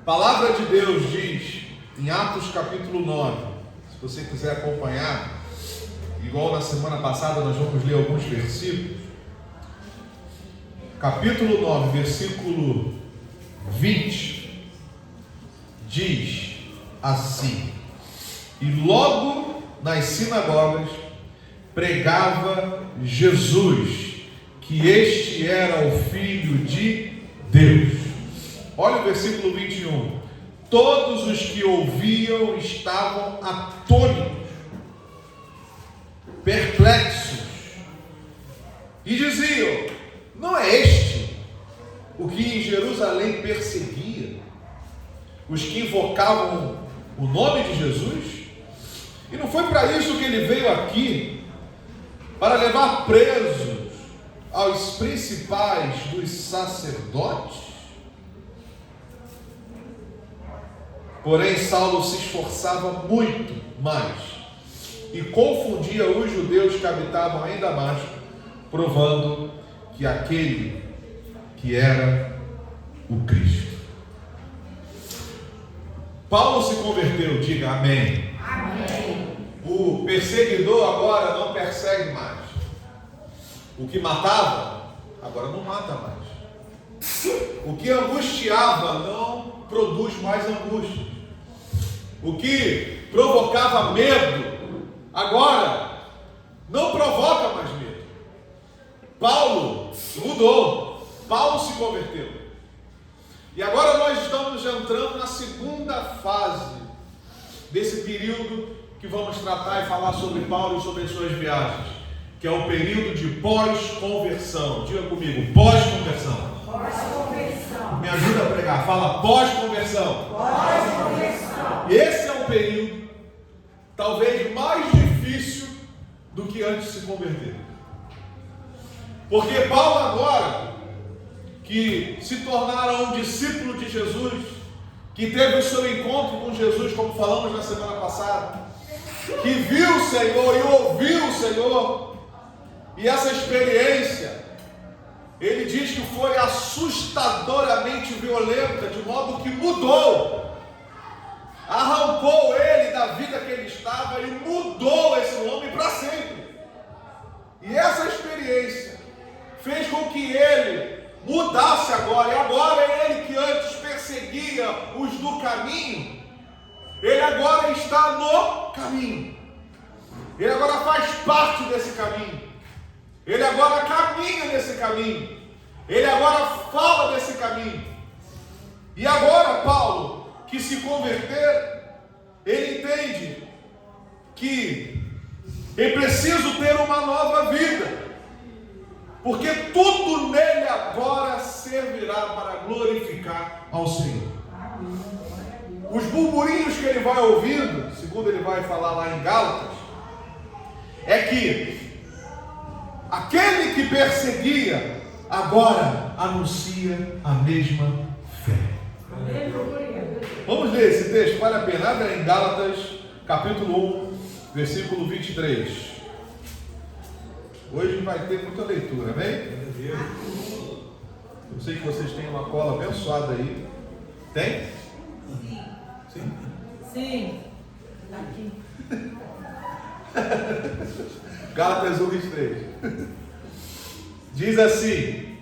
A palavra de Deus diz em Atos capítulo 9, se você quiser acompanhar, igual na semana passada nós vamos ler alguns versículos. Capítulo 9, versículo 20, diz assim: e logo nas sinagogas pregava Jesus, que este era o Filho de Deus. Olha o versículo 21. Todos os que ouviam estavam atônitos, perplexos, e diziam: não é este o que em Jerusalém perseguia os que invocavam o nome de Jesus? E não foi para isso que ele veio aqui, para levar presos aos principais dos sacerdotes? Porém, Saulo se esforçava muito mais e confundia os judeus que habitavam em Damasco, provando que aquele que era o Cristo. Paulo se converteu, diga amém. Amém. O perseguidor agora não persegue mais. O que matava, agora não mata mais. O que angustiava não produz mais angústia. O que provocava medo, agora não provoca mais medo. Paulo mudou, Paulo se converteu. E agora nós estamos entrando na segunda fase desse período que vamos tratar e falar sobre Paulo e sobre as suas viagens, que é o período de pós-conversão. Diga comigo, pós-conversão. Pós-conversão. Me ajuda a pregar, fala pós-conversão. Pós-conversão. Esse é um período talvez mais difícil do que antes de se converter. Porque Paulo agora, que se tornara um discípulo de Jesus, que teve o seu encontro com Jesus, como falamos na semana passada, que viu o Senhor e ouviu o Senhor, e essa experiência, ele diz que foi assustadoramente violenta, de modo que mudou, arrancou ele da vida que ele estava e mudou esse homem para sempre. E essa experiência fez com que ele mudasse agora, e agora ele que antes perseguia os do caminho, ele agora está no caminho, ele agora faz parte desse caminho, ele agora caminha nesse caminho, ele agora fala desse caminho. E agora Paulo, que se converter, ele entende que é preciso ter uma nova vida, porque tudo nele agora servirá para glorificar ao Senhor. Os burburinhos que ele vai ouvindo, segundo ele vai falar lá em Gálatas, é que aquele que perseguia agora anuncia a mesma fé. Vamos ler esse texto, vale a pena. Abre em Gálatas capítulo 1, versículo 23. Hoje vai ter muita leitura, amém? Eu sei que vocês têm uma cola abençoada aí. Tem? Sim. Sim. Aqui. Gálatas 1, 23. Diz assim,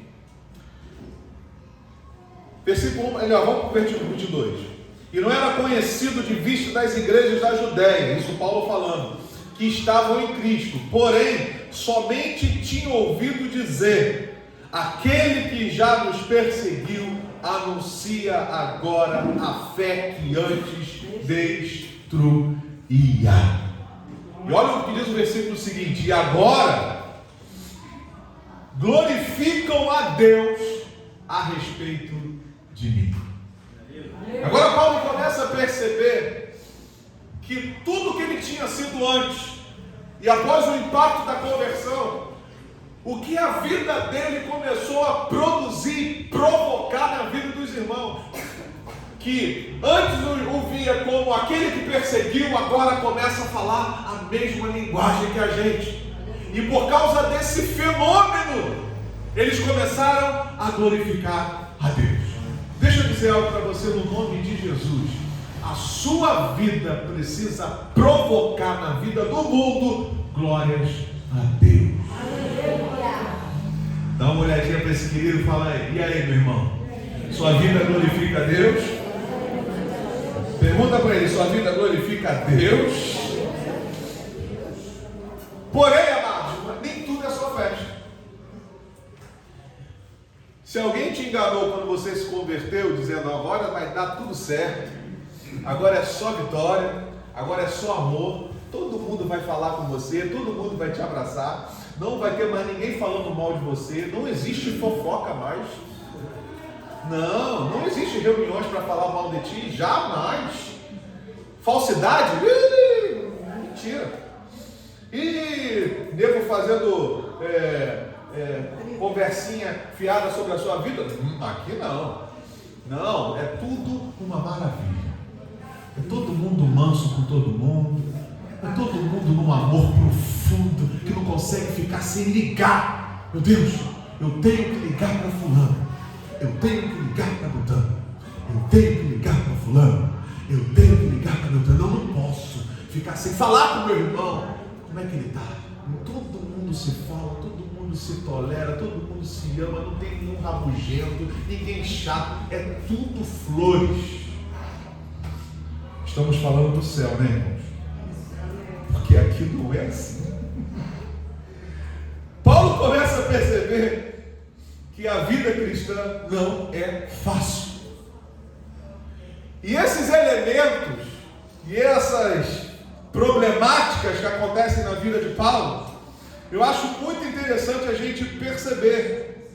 versículo 1, vamos para o versículo 22. E não era conhecido de vista das igrejas da Judéia, isso Paulo falando, que estavam em Cristo, porém, somente tinham ouvido dizer: aquele que já nos perseguiu, anuncia agora a fé que antes destruía. E olha o que diz o versículo seguinte: e agora glorificam a Deus a respeito de mim. Agora Paulo começa a perceber que tudo que ele tinha sido antes, e após o impacto da conversão, o que a vida dele começou a produzir, provocar na vida dos irmãos, que antes o via como aquele que perseguiu, agora começa a falar a mesma linguagem que a gente. E por causa desse fenômeno, eles começaram a glorificar a Deus. Deixa eu dizer dizer algo para você no nome de Jesus. A sua vida precisa provocar na vida do mundo glórias a Deus. Dá uma olhadinha para esse querido e fala aí. E aí, meu irmão? Sua vida glorifica a Deus? Pergunta para ele, sua vida glorifica a Deus? Porém, amados, nem tudo é só festa. Se alguém te enganou quando você se converteu, dizendo agora vai dar tudo certo, agora é só vitória, agora é só amor, todo mundo vai falar com você, todo mundo vai te abraçar, não vai ter mais ninguém falando mal de você, não existe fofoca mais. Não existe reuniões para falar mal de ti, jamais. Falsidade? Mentira. E nego fazendo conversinha fiada sobre a sua vida? Aqui não. Não, é tudo uma maravilha. É todo mundo manso com todo mundo. É todo mundo num amor profundo que não consegue ficar sem ligar. Meu Deus, eu tenho que ligar para fulano. Eu tenho que ligar para Beltrano. Eu tenho que ligar para fulano. Eu tenho que ligar para Beltrano. Eu não posso ficar sem falar com o meu irmão. Como é que ele está? Todo mundo se fala, todo mundo se tolera, todo mundo se ama, não tem nenhum rabugento, ninguém chato, é tudo flores. Estamos falando do céu, né, irmãos? Porque aqui não é assim. Paulo começa a perceber que a vida cristã não é fácil. E esses elementos e essas problemáticas que acontecem na vida de Paulo, eu acho muito interessante a gente perceber,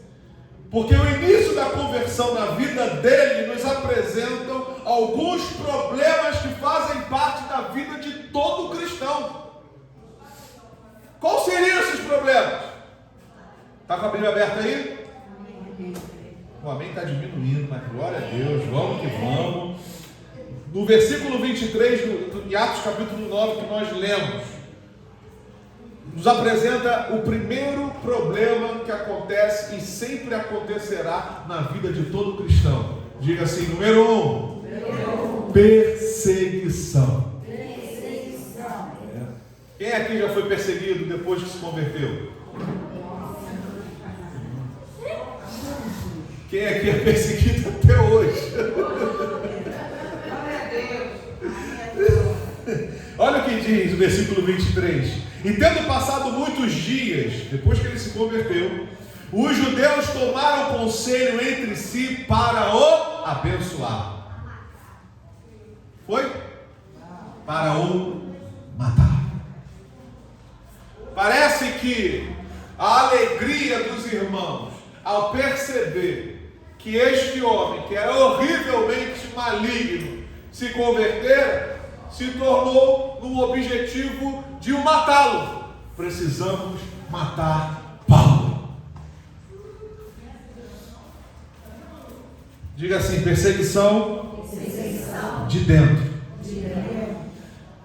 porque o início da conversão na vida dele nos apresentam alguns problemas que fazem parte da vida de todo cristão. Quais seriam esses problemas? Está com a Bíblia aberta aí? O amém está diminuindo, mas glória a Deus, vamos que vamos. No versículo 23 de Atos capítulo 9 que nós lemos, nos apresenta o primeiro problema que acontece e sempre acontecerá na vida de todo cristão. Diga assim, número 1, perseguição. Quem aqui já foi perseguido depois que se converteu? Quem aqui é perseguido até hoje? Olha o que diz o versículo 23. E tendo passado muitos dias, depois que ele se converteu, os judeus tomaram conselho entre si para o abençoar. Foi? Para o matar. Parece que a alegria dos irmãos, ao perceber que este homem, que era horrivelmente maligno, se convertera, se tornou no objetivo de o matá-lo. Precisamos matar Paulo. Diga assim, perseguição de dentro.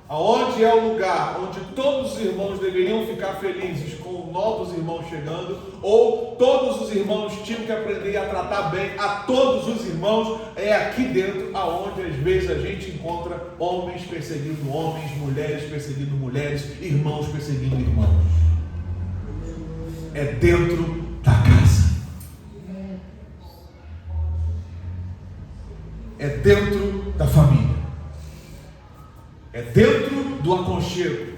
Aonde é o lugar onde todos os irmãos deveriam ficar felizes com novos irmãos chegando, ou todos os irmãos tinham que aprender a tratar bem a todos os irmãos, é aqui dentro aonde às vezes a gente encontra homens perseguindo homens, mulheres perseguindo mulheres, irmãos perseguindo irmãos. É dentro da casa. É dentro da família. É dentro do aconchego.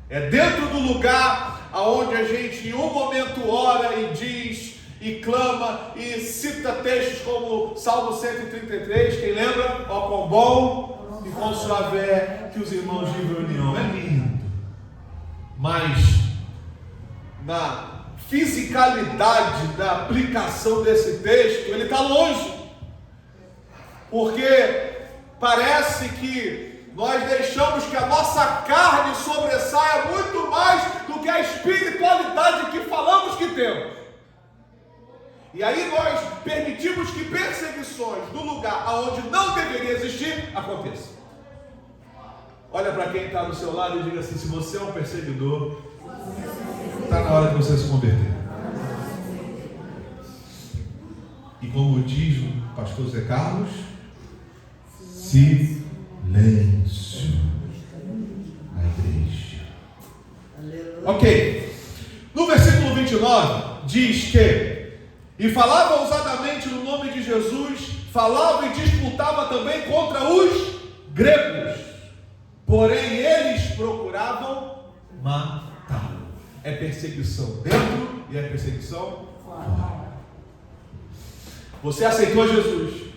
É dentro do lugar aonde a gente em um momento ora e diz e clama e cita textos como Salmo 133, quem lembra? Ó quão bom e quão suave é que os irmãos vivem em união. É lindo. Mas na fisicalidade da aplicação desse texto, ele está longe. Porque parece que nós deixamos que a nossa carne sobressaia muito mais do que a espiritualidade que falamos que temos. E aí nós permitimos que perseguições do lugar onde não deveria existir, aconteçam. Olha para quem está do seu lado e diga assim, se você é um perseguidor, está na hora de você se converter. E como diz o pastor Zé Carlos, silêncio na igreja. Ok. No versículo 29 diz que: e falava ousadamente no nome de Jesus, falava e disputava também contra os gregos, porém eles procuravam matá-lo. É perseguição dentro e é perseguição fora. Você aceitou Jesus,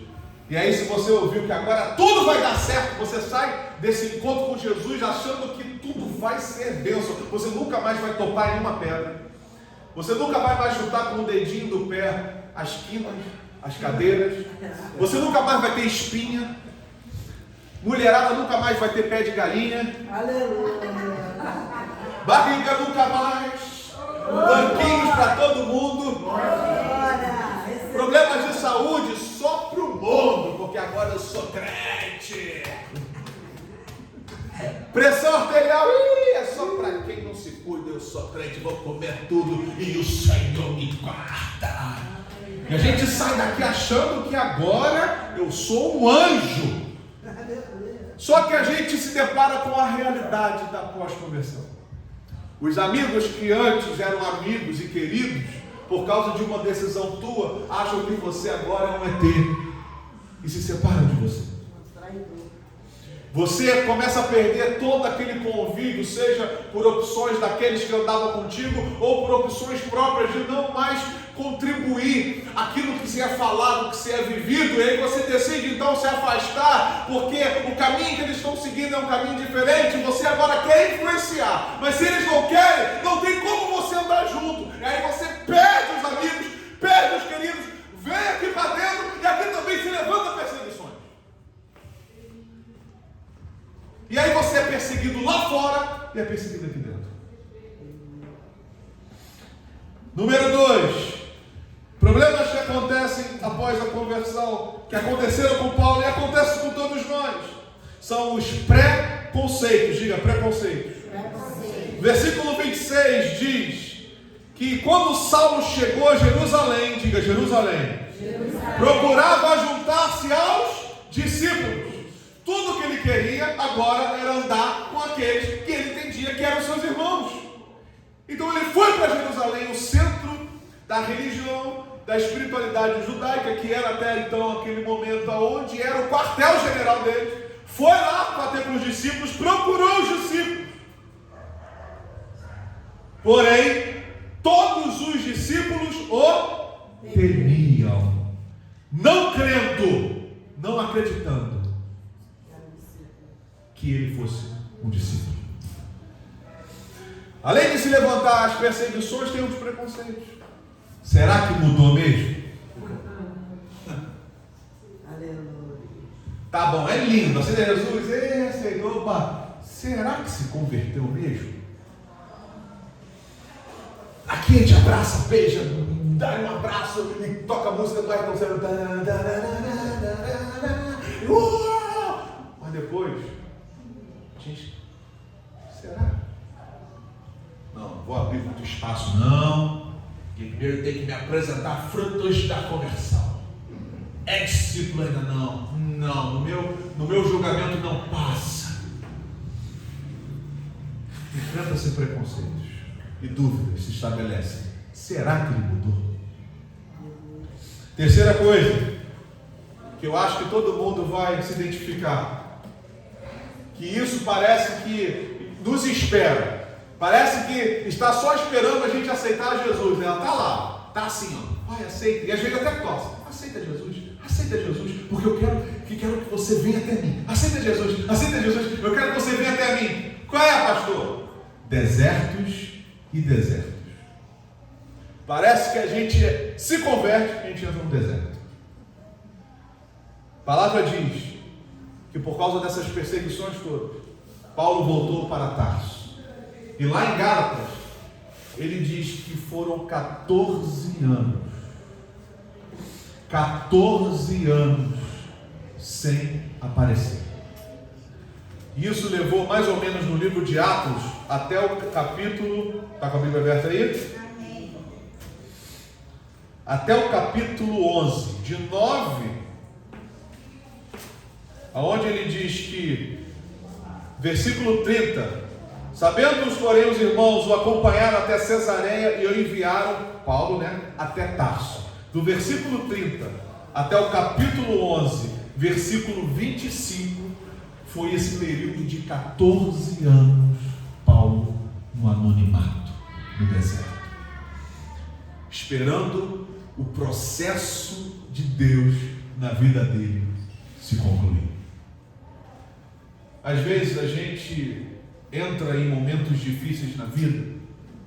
e aí, se você ouviu que agora tudo vai dar certo, você sai desse encontro com Jesus achando que tudo vai ser bênção. Você nunca mais vai topar em uma pedra. Você nunca mais vai chutar com o dedinho do pé as quinas, as cadeiras. Você nunca mais vai ter espinha. Mulherada nunca mais vai ter pé de galinha. Barriga nunca mais. Tanquinhos para todo mundo. Problemas de saúde só para o mundo, porque agora eu sou crente. Pressão arterial, é só para quem não se cuida. Eu sou crente, vou comer tudo e o Senhor me guarda. E a gente sai daqui achando que agora eu sou um anjo. Só que a gente se depara com a realidade da pós-conversão. Os amigos que antes eram amigos e queridos, por causa de uma decisão tua, acham que você agora é um ET e se separam de você. Você começa a perder todo aquele convívio, seja por opções daqueles que andavam contigo ou por opções próprias de não mais contribuir aquilo que se é falado, que se é vivido, e aí você decide então se afastar, porque o caminho que eles estão seguindo é um caminho diferente. Você agora quer influenciar, mas se eles não querem, não tem como você andar junto. E aí você perde os amigos, perde os queridos, vem aqui para dentro e aqui também se levanta perseguições. E aí você é perseguido lá fora e é perseguido aqui dentro. Número 2. Problemas que acontecem após a conversão, que aconteceram com Paulo e acontecem com todos nós, são os preconceitos. Diga, preconceitos. Versículo 26 diz que quando Saulo chegou a Jerusalém, diga Jerusalém, procurava juntar-se aos discípulos. Tudo que ele queria agora era andar com aqueles que ele entendia que eram seus irmãos. Então ele foi para Jerusalém, o centro da religião, da espiritualidade judaica, que era até então aquele momento onde era o quartel-general deles. Foi lá bater com os discípulos, procurou os discípulos. Porém, todos os discípulos o temiam, não crendo, não acreditando que ele fosse um discípulo. Além de se levantar as perseguições, tem os preconceitos. Será que mudou mesmo? Tá bom, é lindo. Aceita Jesus, aceitou. Opa, será que se converteu mesmo? Aqui a gente abraça, beija, dá um abraço e toca a música do Ayrton Senna. Mas depois, gente, será? Não vou abrir muito espaço, não. Primeiro tem que me apresentar frutos da conversão. É discípulo ainda não. Não, no meu julgamento não passa. Enfrenta-se preconceitos e dúvidas se estabelecem. Será que ele mudou? Terceira coisa, que eu acho que todo mundo vai se identificar, que isso parece que nos espera. Parece que está só esperando a gente aceitar Jesus. Ela está lá, está assim, ó. Vai, aceita. E às vezes até tosse. Aceita Jesus, porque eu quero que você venha até mim. Aceita Jesus, eu quero que você venha até mim. Qual é, pastor? Desertos e desertos. Parece que a gente se converte e a gente entra no deserto. A palavra diz que por causa dessas perseguições todas, Paulo voltou para Tarso. E lá em Gálatas, ele diz que foram 14 anos. 14 anos sem aparecer. Isso levou mais ou menos no livro de Atos até o capítulo... Está com a Bíblia aberta aí? até o capítulo 11, de 9, aonde ele diz que, versículo 30, sabendo-os, porém, os irmãos o acompanharam até Cesareia e o enviaram, Paulo, até Tarso. Do versículo 30 até o capítulo 11, versículo 25, foi esse período de 14 anos, Paulo no anonimato, no deserto, esperando o processo de Deus na vida dele se concluir. Às vezes a gente entra em momentos difíceis na vida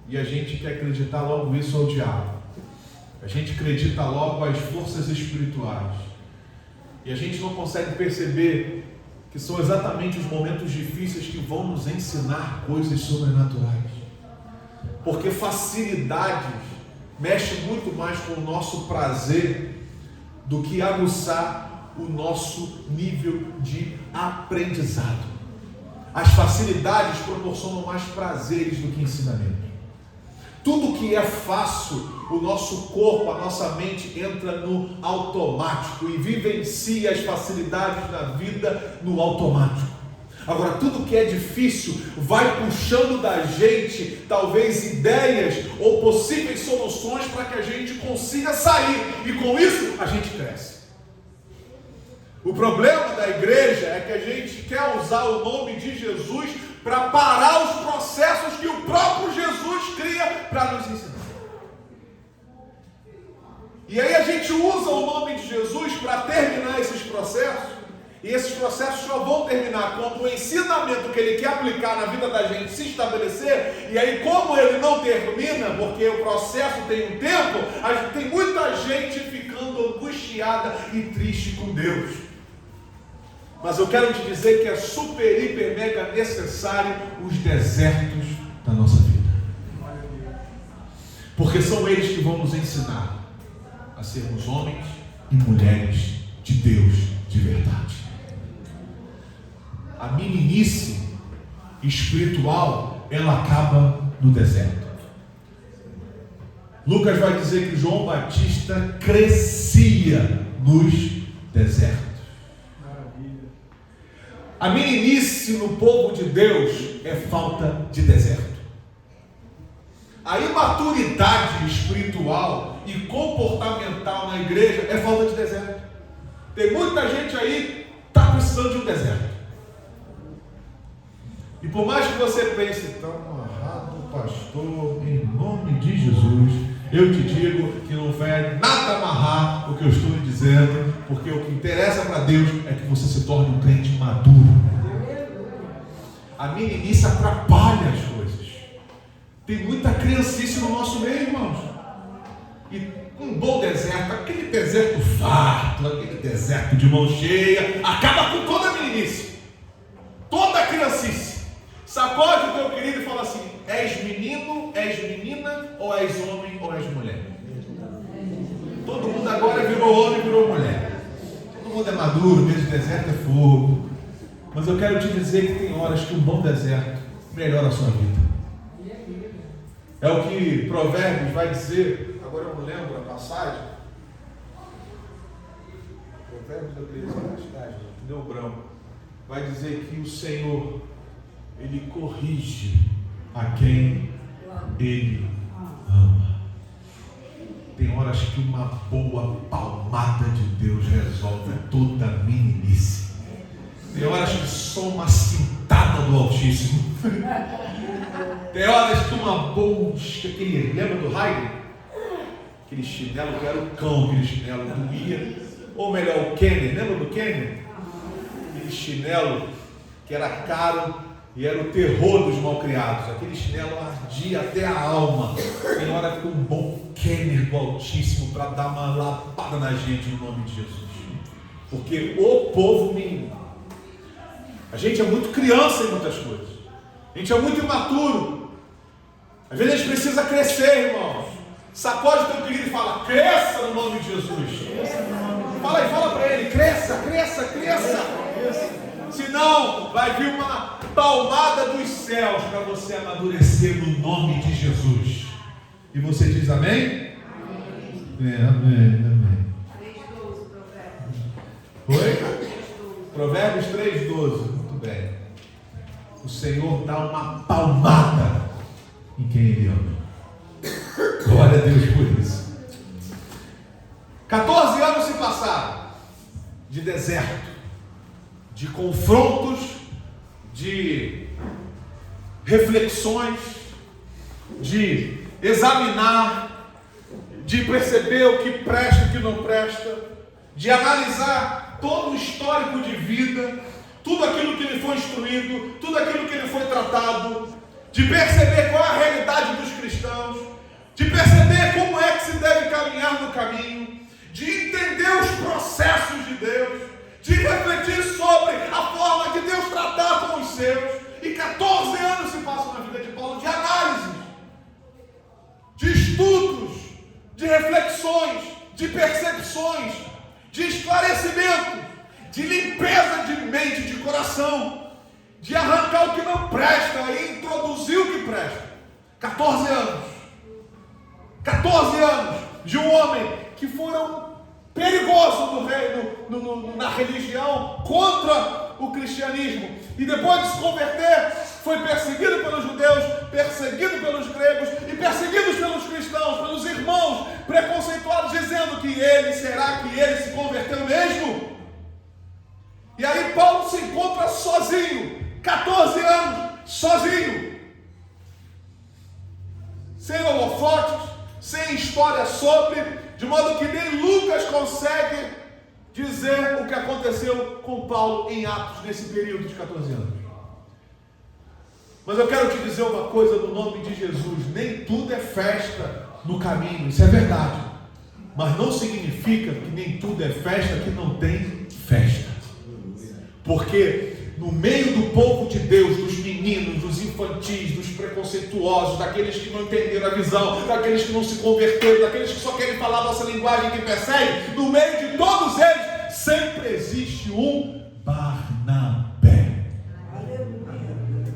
e a gente quer acreditar logo isso ao diabo. A gente acredita logo às forças espirituais. E a gente não consegue perceber que são exatamente os momentos difíceis que vão nos ensinar coisas sobrenaturais. Porque facilidades mexe muito mais com o nosso prazer do que aguçar o nosso nível de aprendizado. As facilidades proporcionam mais prazeres do que ensinamento. Tudo que é fácil, o nosso corpo, a nossa mente entra no automático e vivencia as facilidades da vida no automático. Agora, tudo que é difícil vai puxando da gente, talvez, ideias ou possíveis soluções para que a gente consiga sair. E com isso, a gente cresce. O problema da igreja é que a gente quer usar o nome de Jesus para parar os processos que o próprio Jesus cria para nos ensinar. E aí a gente usa o nome de Jesus para terminar esses processos. E esses processos só vão terminar quando o ensinamento que ele quer aplicar na vida da gente se estabelecer. E aí, como ele não termina, porque o processo tem um tempo, tem muita gente ficando angustiada e triste com Deus. Mas eu quero te dizer que é super, hiper, mega necessário os desertos da nossa vida. Porque são eles que vão nos ensinar a sermos homens e mulheres de Deus de verdade. A meninice espiritual, ela acaba no deserto. Lucas vai dizer que João Batista crescia nos desertos. A meninice no povo de Deus é falta de deserto. A imaturidade espiritual e comportamental na igreja é falta de deserto. Tem muita gente aí que está precisando de um deserto. E por mais que você pense, está amarrado, pastor, em nome de Jesus, eu te digo que não vai nada amarrar o que eu estou lhe dizendo, porque o que interessa para Deus é que você se torne um crente maduro. A meninice atrapalha as coisas. Tem muita criancice no nosso meio, irmãos. E um bom deserto, aquele deserto farto, aquele deserto de mão cheia, acaba com toda a meninice, toda a criancice. Sacode o teu querido e fala assim: és menino, és menina, ou és homem, ou és mulher? Todo mundo agora virou homem, virou mulher. Todo mundo é maduro, mesmo deserto é fogo. Mas eu quero te dizer que tem horas que um bom deserto melhora a sua vida. É o que Provérbios vai dizer. Agora eu não lembro a passagem. Provérbios da Eclesiastes, deu branco. Vai dizer que o Senhor, Ele corrige a quem Ele ama. Tem horas que uma boa palmada de Deus resolve toda a meninice. Tem horas que só uma cintada do Altíssimo. Tem horas que uma boa... Lembra do Heidegger? Aquele chinelo que era o cão, aquele chinelo doía. Ou melhor, o Kenner. Lembra do Kenner? Aquele chinelo que era caro e era o terror dos malcriados. Aquele chinelo ardia até a alma. Tem hora que um bom Kenner do Altíssimo para dar uma lapada na gente no nome de Jesus. Porque o povo menino. A gente é muito criança em muitas coisas. A gente é muito imaturo. Às vezes a gente precisa crescer, irmãos. Sacode o teu querido e fala: cresça no nome de Jesus. Fala aí, fala para ele: cresça, cresça, cresça. Senão vai vir uma palmada dos céus para você amadurecer no nome de Jesus. E você diz amém? Amém. 3:12, Provérbios. Oi? Provérbios 3:12. Muito bem. O Senhor dá uma palmada em quem Ele ama. Glória a Deus por isso. 14 anos se passaram de deserto, de confrontos, de reflexões, de examinar, de perceber o que presta e o que não presta, de analisar todo o histórico de vida, tudo aquilo que ele foi instruído, tudo aquilo que ele foi tratado, de perceber qual é a realidade dos cristãos, de perceber como é que se deve caminhar no caminho, de entender os processos de Deus, de refletir sobre a forma de Deus tratar com os seus. E 14 anos se passam na vida de Paulo de análises, de estudos, de reflexões, de percepções, de esclarecimento, de limpeza de mente, de coração, de arrancar o que não presta e introduzir o que presta. 14 anos. 14 anos de um homem que foram perigosos no reino, na religião, contra o cristianismo. E depois de se converter, foi perseguido pelos judeus, perseguido pelos gregos e perseguido pelos cristãos, pelos irmãos preconceituados, dizendo que será que ele se converteu mesmo? E aí Paulo se encontra sozinho, 14 anos, sozinho, sem holofotes, sem história sobre, de modo que nem Lucas consegue dizer o que aconteceu com Paulo em Atos nesse período de 14 anos. Mas eu quero te dizer uma coisa no nome de Jesus: nem tudo é festa no caminho, isso é verdade, mas não significa que nem tudo é festa que não tem festa. Porque no meio do povo de Deus, dos meninos, dos infantis, dos preconceituosos, daqueles que não entenderam a visão, daqueles que não se converteram, daqueles que só querem falar a nossa linguagem que persegue, no meio de todos eles, sempre existe um Barnabé.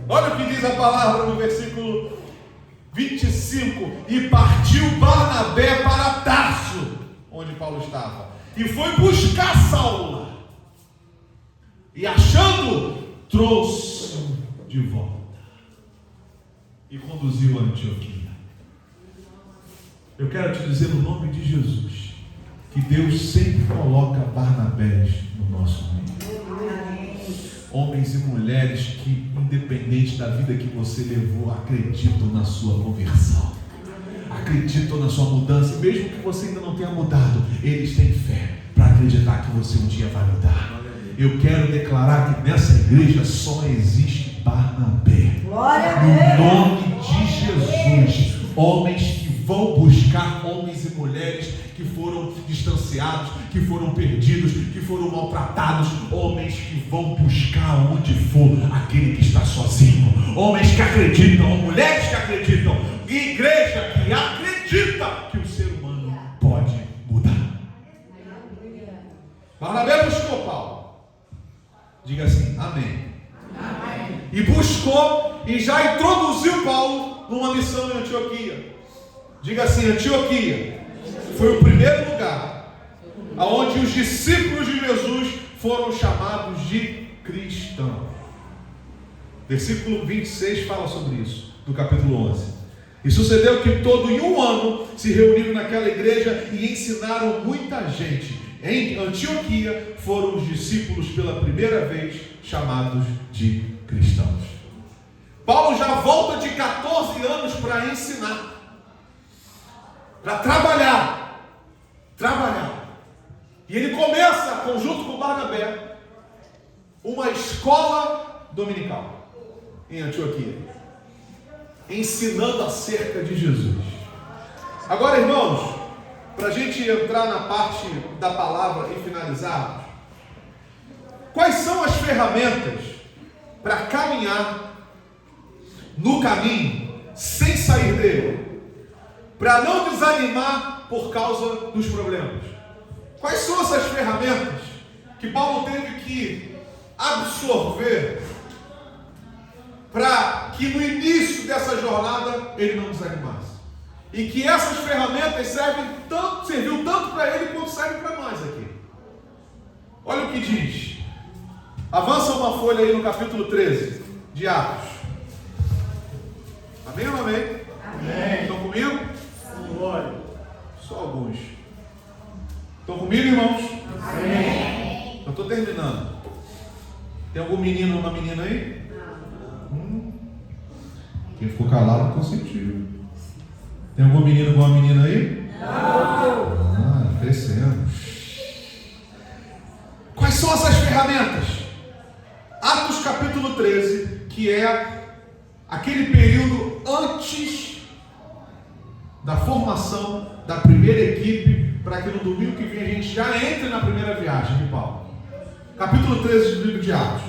Olha o que diz a palavra no versículo 25: e partiu Barnabé para Tarso, onde Paulo estava, e foi buscar Saulo. E achando, trouxe-o de volta e conduziu a Antioquia. Eu quero te dizer no nome de Jesus que Deus sempre coloca Barnabés no nosso meio. Homens e mulheres que, independente da vida que você levou, acreditam na sua conversão, acreditam na sua mudança, mesmo que você ainda não tenha mudado, eles têm fé para acreditar que você um dia vai mudar. Eu quero declarar que nessa igreja só existe Barnabé. No nome de Jesus. Homens que vão buscar homens e mulheres que foram distanciados, que foram perdidos, que foram maltratados. Homens que vão buscar onde for aquele que está sozinho. Homens que acreditam, mulheres que acreditam, igreja que acredita que o ser humano pode mudar. Barnabé buscou Paulo. Diga assim, amém. Amém. E buscou e já introduziu Paulo numa missão em Antioquia. Diga assim, Antioquia foi o primeiro lugar onde os discípulos de Jesus foram chamados de cristãos. Versículo 26 fala sobre isso, do capítulo 11. E sucedeu que todo em um ano se reuniram naquela igreja e ensinaram muita gente. Em Antioquia foram os discípulos pela primeira vez chamados de cristãos. Paulo já volta de 14 anos para ensinar, para trabalhar. E ele começa, junto com Barnabé, uma escola dominical em Antioquia, ensinando acerca de Jesus. Agora, irmãos, para a gente entrar na parte da palavra e finalizarmos, quais são as ferramentas para caminhar no caminho sem sair dele, para não desanimar por causa dos problemas? Quais são essas ferramentas que Paulo teve que absorver para que no início dessa jornada ele não desanimasse? E que essas ferramentas serviu tanto para ele quanto servem para nós aqui. Olha o que diz. Avança uma folha aí no capítulo 13 de Atos. Amém ou não amém? Amém. Estão comigo? Glória. Só alguns. Estão comigo, irmãos? Amém. Eu estou terminando. Tem algum menino ou uma menina aí? Quem ficou calado não consentiu. Tem algum menino ou uma menina aí? Não. Crescendo. Quais são essas ferramentas? Atos capítulo 13, que é aquele período antes da formação da primeira equipe, para que no domingo que vem a gente já entre na primeira viagem de Paulo. Capítulo 13 do livro de Atos.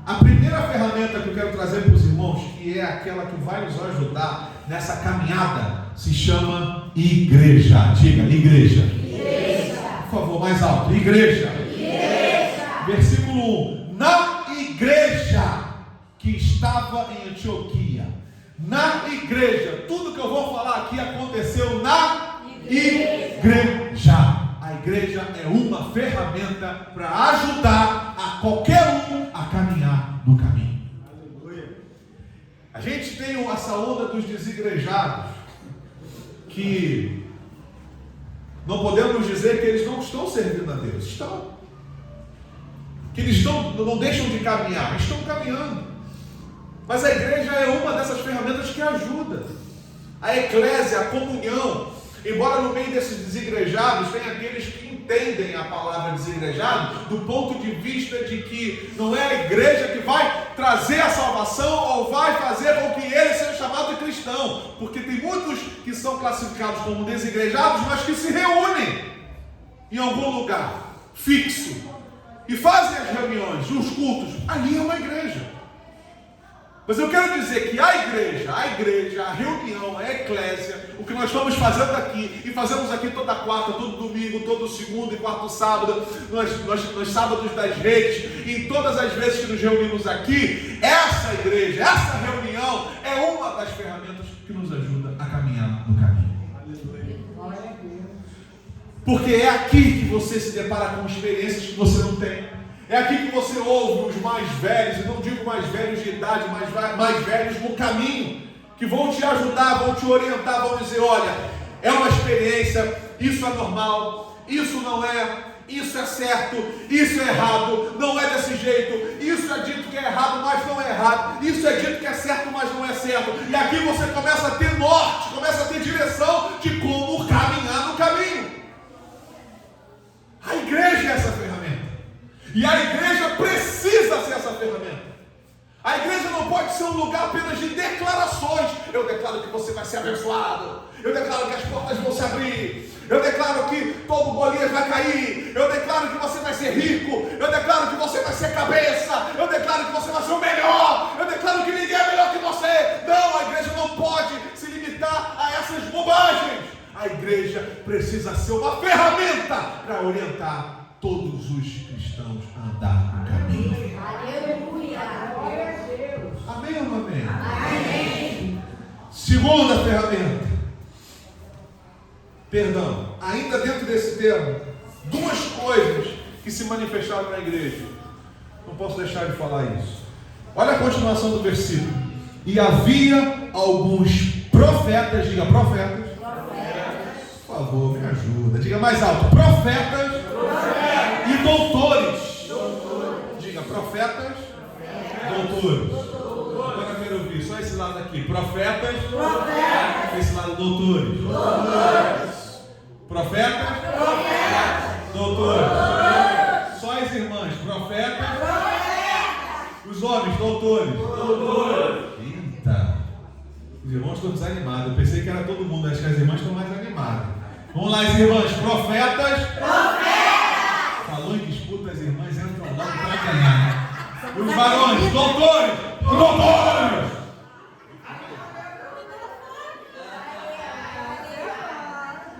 A primeira ferramenta que eu quero trazer para os irmãos, que é aquela que vai nos ajudar nessa caminhada, se chama igreja. Diga, igreja. Igreja. Por favor, mais alto. Igreja. Igreja. Versículo 1. Na igreja que estava em Antioquia. Na igreja. Tudo que eu vou falar aqui aconteceu na igreja. A igreja é uma ferramenta para ajudar a qualquer um a caminhar no caminho. Aleluia. A gente tem essa onda dos desigrejados, que não podemos dizer que eles não estão servindo a Deus. Estão. Que eles não deixam de caminhar, estão caminhando. Mas a igreja é uma dessas ferramentas que ajuda. A eclésia, a comunhão. Embora no meio desses desigrejados tenha aqueles que entendem a palavra desigrejado do ponto de vista de que não é a igreja que vai trazer a salvação ou vai fazer com que ele seja chamado de cristão, porque tem muitos que são classificados como desigrejados, mas que se reúnem em algum lugar fixo e fazem as reuniões, os cultos. Ali é uma igreja. Mas eu quero dizer que a igreja, a reunião, a eclésia, o que nós estamos fazendo aqui, e fazemos aqui toda quarta, todo domingo, todo segundo e quarto sábado, nos sábados das redes, e em todas as vezes que nos reunimos aqui, essa igreja, essa reunião é uma das ferramentas que nos ajuda a caminhar no caminho. Porque é aqui que você se depara com experiências que você não tem. É aqui que você ouve os mais velhos, e não digo mais velhos de idade, mas mais velhos no caminho, que vão te ajudar, vão te orientar, vão dizer, olha, é uma experiência, isso é normal, isso não é, isso é certo, isso é errado, não é desse jeito, isso é dito que é errado, mas não é errado, isso é dito que é certo, mas não é certo. E aqui você começa a ter norte, começa a ter direção de como caminhar no caminho. A igreja é essa ferramenta. E a igreja precisa ser essa ferramenta. A igreja não pode ser um lugar apenas de declarações. Eu declaro que você vai ser abençoado. Eu declaro que as portas vão se abrir. Eu declaro que todo Golias vai cair. Eu declaro que você vai ser rico. Eu declaro que você vai ser cabeça. Eu declaro que você vai ser o melhor. Eu declaro que ninguém é melhor que você. Não, a igreja não pode se limitar a essas bobagens. A igreja precisa ser uma ferramenta para orientar todos os cristãos a andar no caminho. Aleluia. Glória a Deus. Amém ou não amém? Amém. Segunda ferramenta. Perdão, ainda dentro desse termo, duas coisas que se manifestaram na igreja. Não posso deixar de falar isso. Olha a continuação do versículo. E havia alguns profetas, diga profetas. Por favor, me ajuda. Diga mais alto. Profetas. E doutores. Diga, profetas, doutores. Agora eu quero ouvir, só esse lado aqui. Profetas, esse lado, doutores. Profetas, doutores. Só as irmãs, profetas. Os homens, doutores. Eita. Os irmãos estão desanimados. Eu pensei que era todo mundo, acho que as irmãs estão mais animadas. Vamos lá, as irmãs, profetas. Falou em disputa, as irmãs entram logo para ganhar. E os varões, doutores.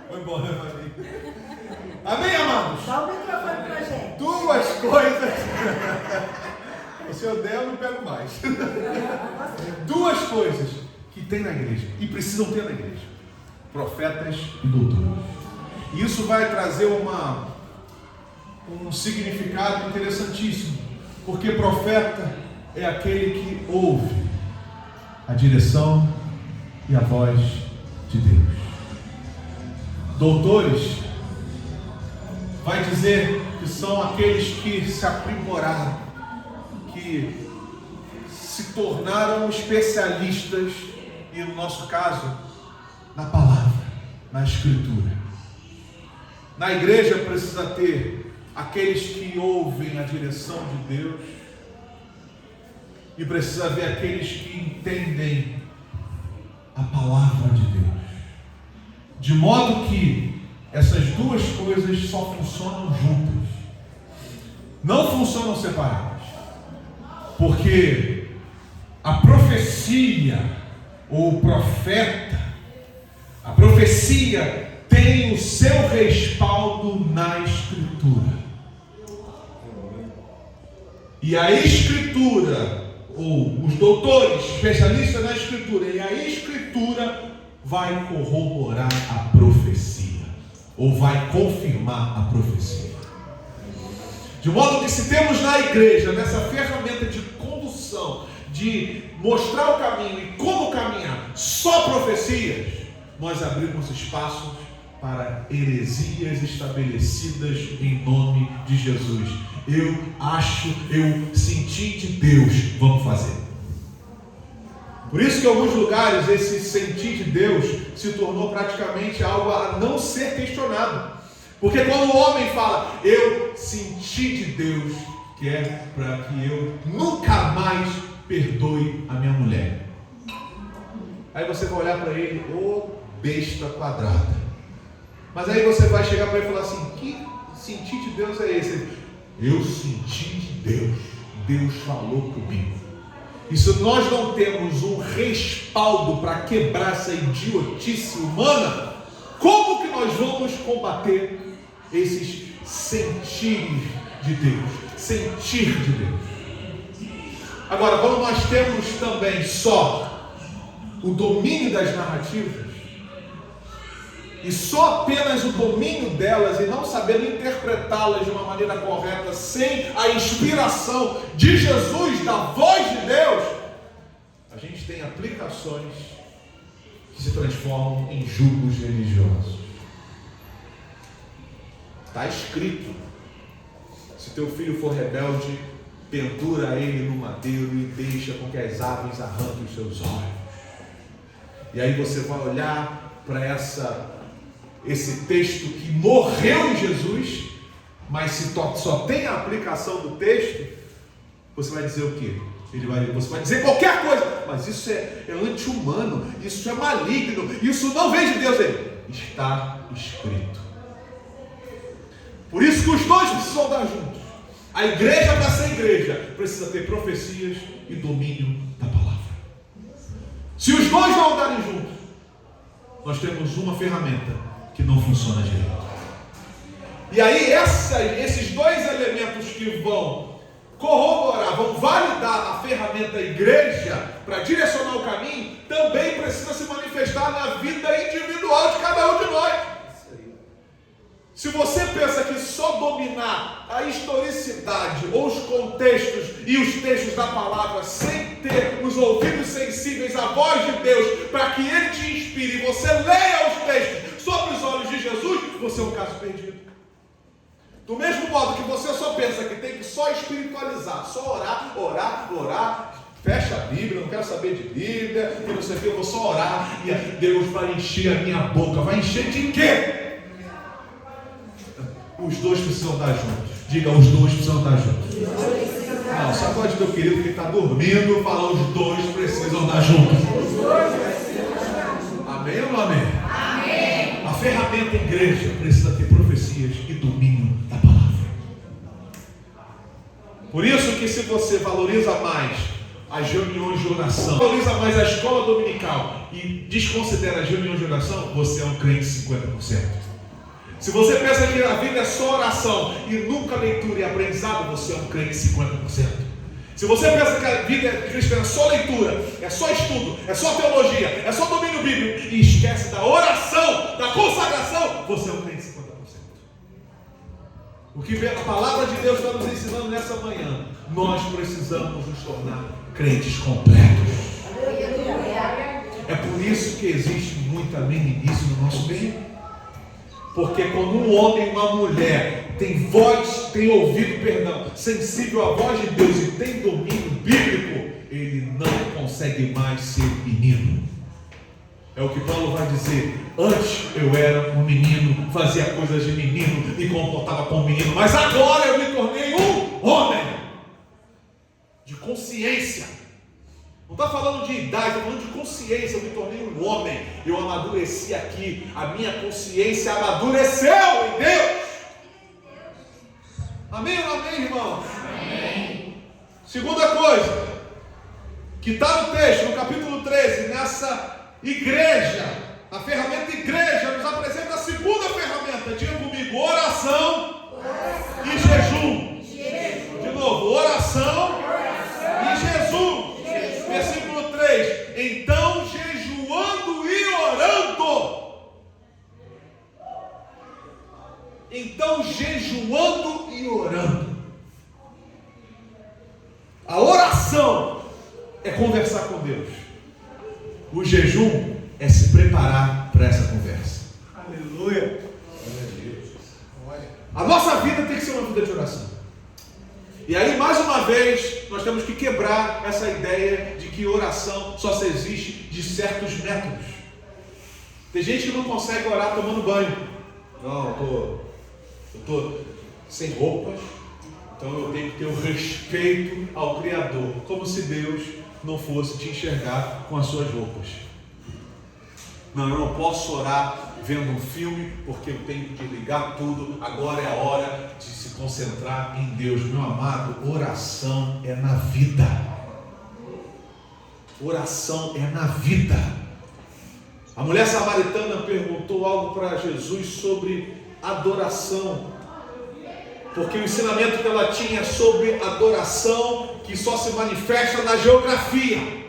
Foi embora, família. Amém, amados? Dá o microfone pra gente. Duas coisas. Se eu der, eu não pego mais. Duas coisas que tem na igreja e precisam ter na igreja. profetas e doutores. E isso vai trazer um significado interessantíssimo, porque profeta é aquele que ouve a direção e a voz de Deus. Doutores vai dizer que são aqueles que se aprimoraram, que se tornaram especialistas, e no nosso caso, na palavra, na escritura. Na igreja precisa ter aqueles que ouvem a direção de Deus, e precisa haver aqueles que entendem a palavra de Deus. De modo que essas duas coisas só funcionam juntas. Não funcionam separadas. Porque a profecia, ou o profeta, a profecia tem o seu respaldo na Escritura. E a Escritura, ou os doutores, especialistas na Escritura, e a Escritura vai corroborar a profecia, ou vai confirmar a profecia. De modo que, se temos na igreja, nessa ferramenta de condução, de mostrar o caminho e como caminhar, só profecias, nós abrimos espaços para heresias estabelecidas em nome de Jesus. Eu acho, eu senti de Deus, vamos fazer. Por isso que em alguns lugares esse sentir de Deus se tornou praticamente algo a não ser questionado. Porque quando o homem fala, eu senti de Deus, que é para que eu nunca mais perdoe a minha mulher. Aí você vai olhar para ele, ô besta quadrada. Mas aí você vai chegar para ele e falar assim, que sentir de Deus é esse? Eu senti de Deus, Deus falou comigo. E se nós não temos um respaldo para quebrar essa idiotice humana, como que nós vamos combater esses sentires de Deus? Sentir de Deus. Agora, quando nós temos também só o domínio das narrativas, e só apenas o domínio delas, e não sabendo interpretá-las de uma maneira correta, sem a inspiração de Jesus, da voz de Deus, a gente tem aplicações que se transformam em julgos religiosos. Está escrito: se teu filho for rebelde, pendura ele no madeiro e deixa com que as aves arranquem os seus olhos. E aí você vai olhar para esse texto que morreu em Jesus, mas se só tem a aplicação do texto, você vai dizer o quê? Você vai dizer qualquer coisa, mas isso é anti-humano, isso é maligno, isso não vem de Deus. Está escrito. Por isso que os dois precisam andar juntos. A igreja, para ser igreja, precisa ter profecias e domínio da palavra. Se os dois não andarem juntos, nós temos uma ferramenta que não funciona direito. E aí esses dois elementos que vão corroborar, vão validar a ferramenta igreja para direcionar o caminho, também precisa se manifestar na vida individual de cada um de nós. Se você pensa que só dominar a historicidade ou os contextos e os textos da palavra sem ter os ouvidos sensíveis à voz de Deus para que Ele te inspire e você leia os textos sobre os olhos de Jesus, você é um caso perdido. Do mesmo modo que você só pensa que tem que só espiritualizar, só orar, fecha a Bíblia, não quero saber de Bíblia, e não sei o que, eu vou só orar e Deus vai encher a minha boca. Vai encher de quê? Os dois precisam estar juntos. Diga, os dois precisam estar juntos. Não, sacode meu querido que está dormindo, fala, os dois precisam estar juntos. Amém ou não amém? Amém. A ferramenta igreja precisa ter profecias e domínio da palavra. Por isso que, se você valoriza mais as reuniões de oração, valoriza mais a escola dominical e desconsidera as reuniões de oração, você é um crente 50%. Se você pensa que a vida é só oração e nunca leitura e aprendizado, você é um crente 50%. Se Se você pensa que a vida cristã é só leitura, é só estudo, é só teologia, é só domínio bíblico e esquece da oração, da consagração, você é um crente 50%. O que a palavra de Deus está nos ensinando nessa manhã, nós precisamos nos tornar crentes completos. É por isso que existe muita meninice no nosso meio. Porque quando um homem e uma mulher tem voz, tem ouvido, sensível à voz de Deus e tem domínio bíblico, ele não consegue mais ser menino. É o que Paulo vai dizer: antes eu era um menino, fazia coisas de menino, me comportava como menino, mas agora eu me tornei um homem de consciência. Não está falando de idade, está falando de consciência. Eu me tornei um homem, eu amadureci aqui, a minha consciência amadureceu em Deus. Amém ou não amém, irmão? Amém. Segunda coisa, que está no texto, no capítulo 13, nessa igreja, a ferramenta igreja nos apresenta a segunda ferramenta. Diga comigo: oração e jejum. De novo, oração e jejum. Versículo 3: então jejuando e orando. Então jejuando e orando. A oração é conversar com Deus. O jejum é se preparar para essa conversa. Aleluia. A nossa vida tem que ser uma vida de oração. E aí, mais uma vez, nós temos que quebrar essa ideia de que oração só se existe de certos métodos. Tem gente que não consegue orar tomando banho. Não, eu estou sem roupas, então eu tenho que ter o respeito ao Criador, como se Deus não fosse te enxergar com as suas roupas. Não, eu não posso orar vendo um filme, porque eu tenho que ligar tudo. Agora é a hora de se concentrar em Deus. Meu amado, oração é na vida. Oração é na vida. A mulher samaritana perguntou algo para Jesus sobre adoração, porque o ensinamento que ela tinha sobre adoração, que só se manifesta na geografia.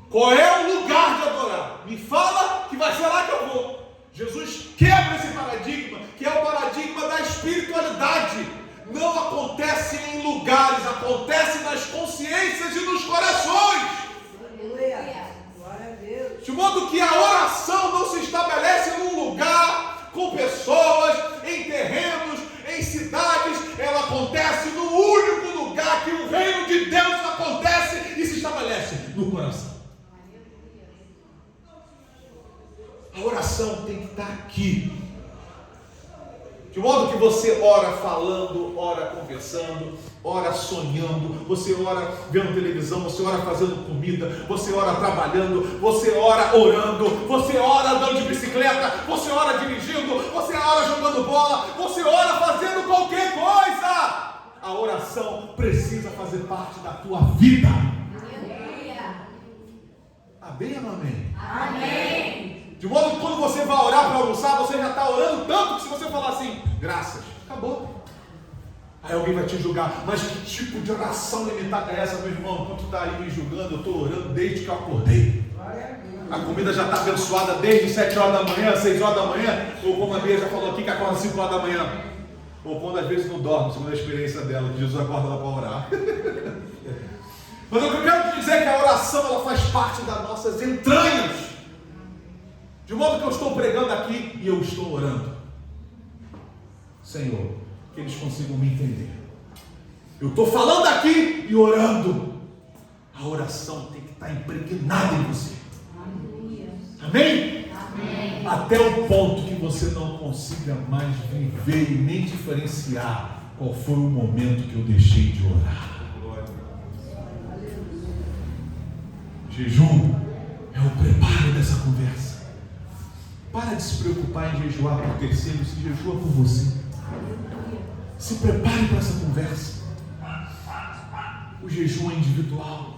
Qual é o lugar de adorar? Me fala que vai ser lá que eu vou. Jesus quebra esse paradigma, que é o paradigma da espiritualidade. Não acontece em lugares, acontece nas consciências e nos corações. Glória a Deus. De modo que a oração não se estabelece num lugar, com pessoas, em terrenos, em cidades. Ela acontece no único lugar que o reino de Deus acontece e se estabelece: no coração. A oração tem que estar aqui. De modo que você ora falando, ora conversando, ora sonhando, você ora vendo televisão, você ora fazendo comida, você ora trabalhando, você ora orando, você ora andando de bicicleta, você ora dirigindo, você ora jogando bola, você ora fazendo qualquer coisa. A oração precisa fazer parte da tua vida. Amém ou não amém? Amém. De modo que quando você vai orar para almoçar, você já está orando tanto que se você falar assim, graças, acabou. Aí alguém vai te julgar, mas que tipo de oração limitada é essa, meu irmão? Enquanto tu está aí me julgando, eu estou orando desde que eu acordei. A comida já está abençoada desde 7 horas da manhã, 6 horas da manhã, ou como a Bia já falou aqui, que acorda 5 horas da manhã. Ou quando às vezes não dorme, segundo a experiência dela, que Jesus acorda ela para orar. Mas o que eu quero te dizer é que a oração ela faz parte das nossas entranhas. De modo que eu estou pregando aqui e eu estou orando. Senhor, que eles consigam me entender. Eu estou falando aqui e orando. A oração tem que estar impregnada em você. Amém? Amém? Até o ponto que você não consiga mais viver e nem diferenciar qual foi o momento que eu deixei de orar. Jejum é o preparo dessa conversa. Para de se preocupar em jejuar por terceiros, se jejua por você. Se prepare para essa conversa. O jejum é individual.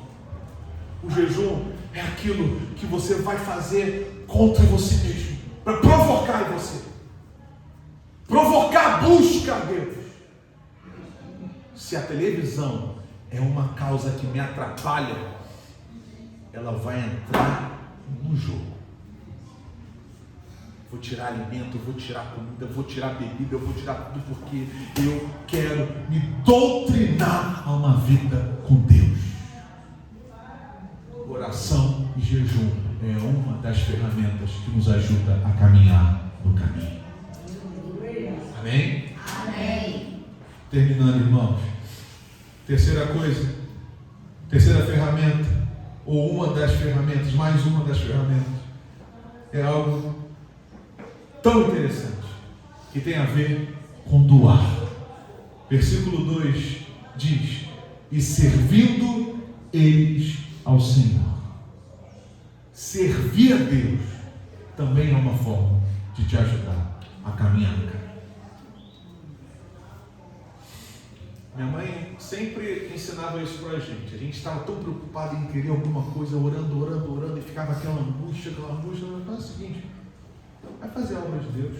O jejum é aquilo que você vai fazer contra você mesmo, para provocar em você. Provocar a busca a Deus. Se a televisão é uma causa que me atrapalha, ela vai entrar no jogo. Vou tirar alimento, vou tirar comida, vou tirar bebida, eu vou tirar tudo porque eu quero me doutrinar a uma vida com Deus. Oração e jejum é uma das ferramentas que nos ajuda a caminhar no caminho. Amém? Amém. Terminando, irmãos. Terceira coisa, terceira ferramenta, ou uma das ferramentas, mais uma das ferramentas, é algo tão interessante, que tem a ver com doar. Versículo 2 diz: e servindo eles ao Senhor. Servir a Deus também é uma forma de te ajudar a caminhar no caminho. Minha mãe sempre ensinava isso para a gente. A gente estava tão preocupado em querer alguma coisa, orando, e ficava aquela angústia. Faz o seguinte: vai fazer a obra de Deus,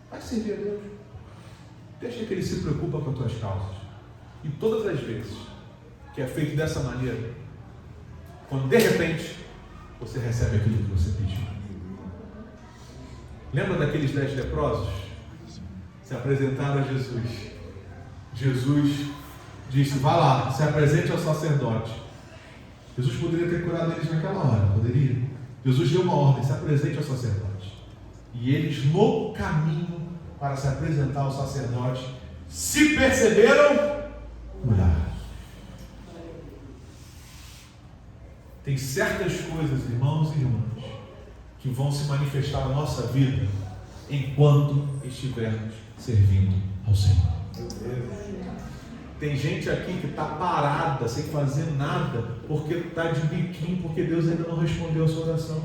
vai servir a Deus, deixa que Ele se preocupa com as tuas causas. E todas as vezes que é feito dessa maneira, quando de repente você recebe aquilo que você pediu. Lembra daqueles 10 leprosos? Se apresentaram a Jesus. Jesus disse: vá lá, se apresente ao sacerdote. Jesus poderia ter curado eles naquela hora, poderia. Jesus deu uma ordem: se apresente ao sacerdote. E eles, no caminho para se apresentar ao sacerdote, se perceberam curados. Tem certas coisas, irmãos e irmãs, que vão se manifestar na nossa vida enquanto estivermos servindo ao Senhor. Tem gente aqui que está parada, sem fazer nada, porque está de biquinho, porque Deus ainda não respondeu a sua oração.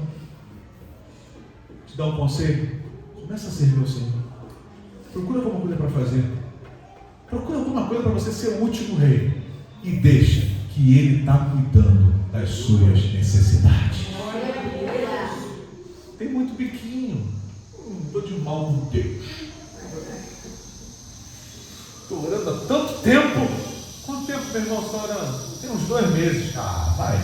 Te dá um conselho: começa a servir ao Senhor. Procura alguma coisa para fazer. Procura alguma coisa para você ser o último rei. E deixa que Ele está cuidando das suas necessidades. Tem muito biquinho. Estou de mal com Deus. Estou orando há tanto tempo. Quanto tempo, meu irmão, está orando? Tem uns 2 meses. Vai.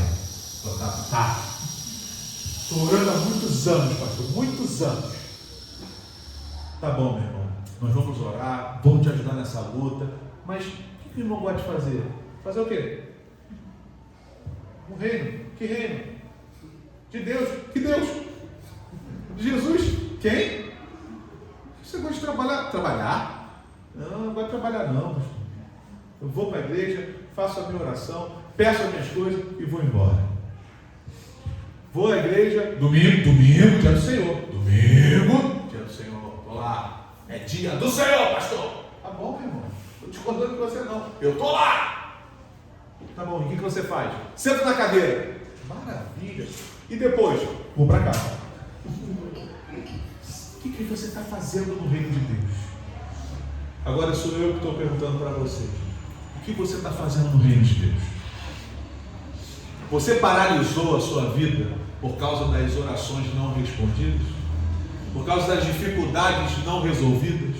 Estou orando há muitos anos, pastor. Muitos anos. Tá bom, meu irmão. Nós vamos orar. Vamos te ajudar nessa luta. Mas o que o irmão gosta de fazer? Fazer o quê? Um reino. Que reino? De Deus. Que Deus? De Jesus. Quem? Você gosta de trabalhar? Trabalhar? Não gosto de trabalhar não, pastor. Eu vou para a igreja, faço a minha oração, peço as minhas coisas e vou embora. Vou à igreja, domingo, dia do Senhor. Domingo, dia do Senhor. Vou lá. É dia do Senhor, pastor. Tá bom, meu irmão. Estou discordando com você não. Eu estou lá. Tá bom, e o que você faz? Senta na cadeira. Maravilha. E depois? Vou para casa. O que você está fazendo no reino de Deus? Agora sou eu que estou perguntando para você: o que você está fazendo no reino de Deus? Você paralisou a sua vida por causa das orações não respondidas? Por causa das dificuldades não resolvidas?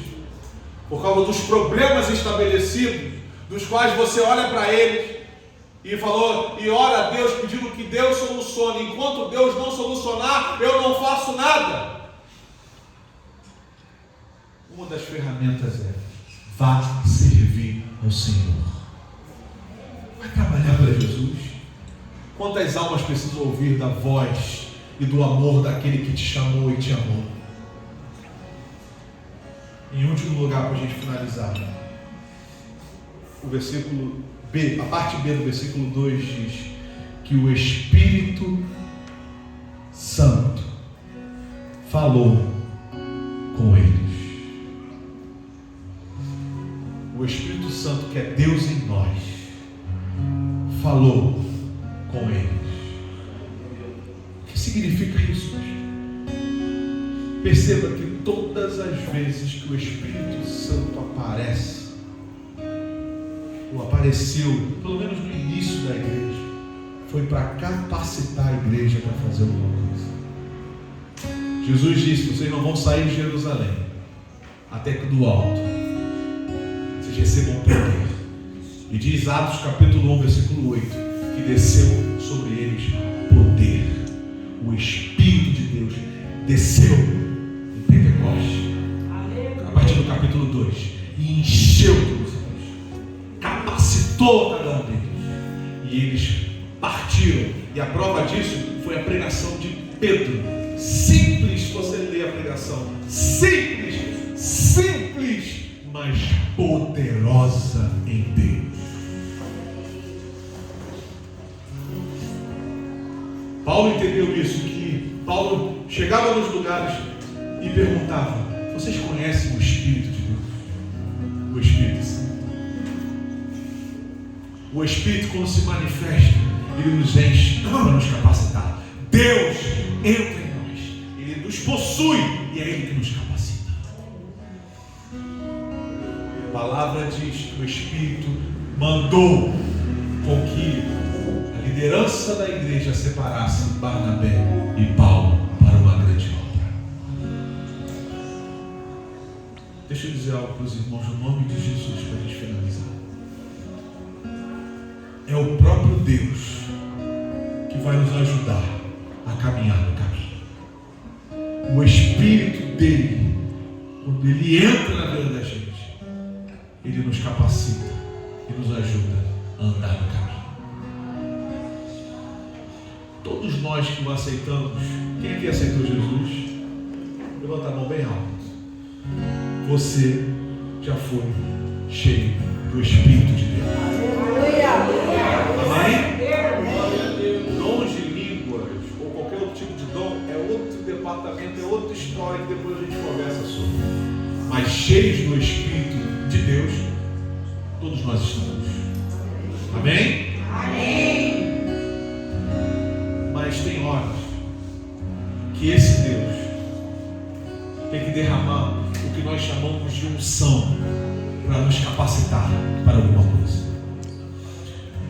Por causa dos problemas estabelecidos, dos quais você olha para eles e falou, e ora a Deus pedindo que Deus solucione. Enquanto Deus não solucionar, eu não faço nada. Uma das ferramentas é: vá servir ao Senhor. Vai trabalhar para Jesus. Quantas almas precisam ouvir da voz e do amor daquele que te chamou e te amou? Em último lugar, para a gente finalizar, o versículo B, a parte B do versículo 2 diz que o Espírito Santo falou com eles. O Espírito Santo, que é Deus em nós, falou com eles. O que significa isso, pastor? Perceba que todas as vezes que o Espírito Santo aparece, ou apareceu, pelo menos no início da igreja, foi para capacitar a igreja para fazer alguma coisa. Jesus disse: vocês não vão sair de Jerusalém até que do alto vocês recebam poder. E diz Atos capítulo 1, versículo 8, que desceu sobre eles poder. O Espírito de Deus desceu em Pentecostes, a partir do capítulo 2, e encheu todos eles, capacitou cada um deles, e eles partiram. E a prova disso foi a pregação de Pedro. Simples, você lê a pregação, simples, mas poderosa em Deus. Paulo entendeu isso, que Paulo chegava nos lugares e perguntava: vocês conhecem o Espírito de Deus? O Espírito Santo. O Espírito, quando se manifesta, ele nos enche para nos capacitar. Deus entra em nós, ele nos possui e é ele que nos capacita. A palavra diz que o Espírito mandou com que a liderança da igreja separasse Barnabé e Paulo para uma grande obra. Deixa eu dizer algo para os irmãos, no nome de Jesus, para a gente finalizar. É o próprio Deus que vai nos ajudar a caminhar no caminho. O Espírito dele, quando ele entra na vida da gente, ele nos capacita e nos ajuda a andar no caminho. Todos nós que o aceitamos, quem aqui aceitou Jesus? Levanta a mão bem alto. Você já foi cheio do Espírito de Deus. Amém? Dons de línguas ou qualquer outro tipo de dom é outro departamento, é outra história que depois a gente conversa sobre. Mas cheios do Espírito de Deus, todos nós estamos. Amém? Amém. Mas tem horas que esse Deus tem que derramar o que nós chamamos de unção para nos capacitar para alguma coisa.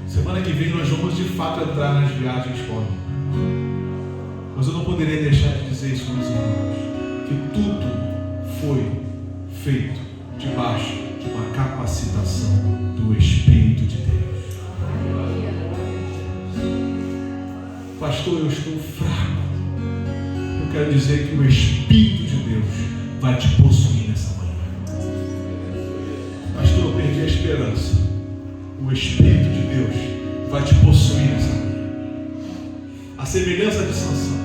Semana que vem nós vamos de fato entrar nas viagens fora. Mas eu não poderia deixar de dizer isso, meus irmãos, que tudo foi feito debaixo de uma capacitação do Espírito de Deus. Pastor, eu estou fraco. Eu quero dizer que o Espírito de Deus vai te possuir nessa manhã. Pastor, eu perdi a esperança. O Espírito de Deus vai te possuir nessa manhã. A semelhança de Sansão.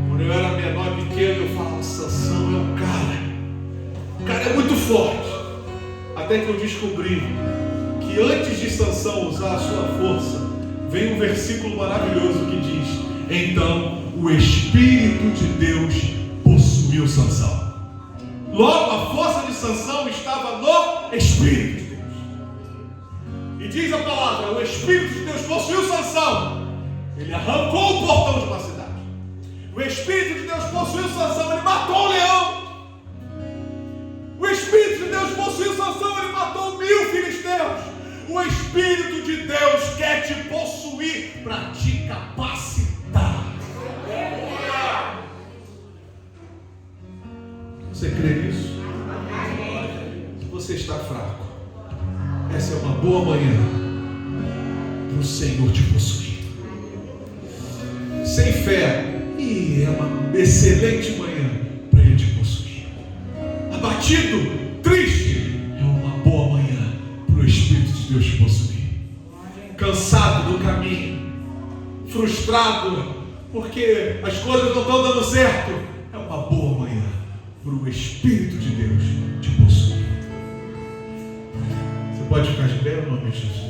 Quando eu era menor e pequeno, eu falava: Sansão é um cara. O cara é muito forte. Até que eu descobri que antes de Sansão usar a sua força, vem um versículo maravilhoso que diz: então o Espírito de Deus possuiu Sansão. Logo a força de Sansão estava no Espírito de Deus. E diz a palavra: o Espírito de Deus possuiu Sansão. Ele arrancou o portão de uma cidade. O Espírito de Deus possuiu Sansão. Ele matou o leão. O Espírito de Deus possuiu Sansão. Ele matou 1000 filisteus. O Espírito de Deus quer te possuir para te capacitar. Você crê nisso? Se você está fraco, essa é uma boa manhã para o Senhor te possuir. Sem fé, é uma excelente manhã para Ele te possuir. Abatido, triste, é uma boa manhã para o Espírito de Deus te possuir. Cansado do caminho, frustrado porque as coisas não estão dando certo, é uma boa manhã para o Espírito de Deus te possuir. Você pode ficar de pé no nome de Jesus.